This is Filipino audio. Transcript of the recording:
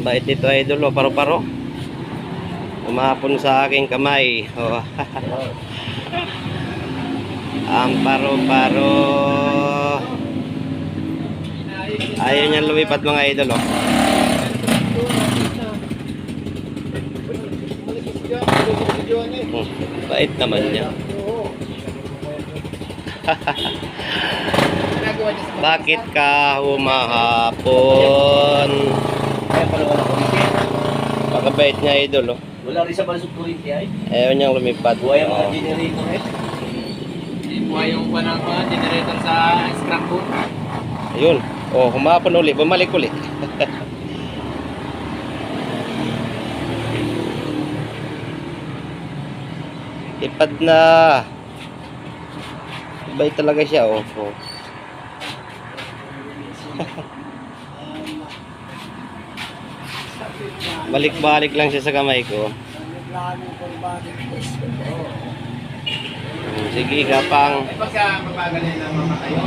Bait dito idol, oh, paro-paro. Umapon sa aking kamay. Oh. Ang paro-paro. Ayaw niya lumipat mga idol, oh. Bait naman niya. Bakit ka humahapon? Kaya pala wala kumitin. Pakabait niya idol, oh. Wala rin sa balusog kurinti ay. Ayaw niyang lumipad. Buhay ang mga generator eh. Buhay yung panang generator sa scrapbook. Ayun. Oh, humapon uli. Bumalik uli. Ipad na. Bait talaga siya, oh. Oh. Balik-balik lang siya sa kamay ko. Sige, kapang. Pagka mapagalin na mamatayo.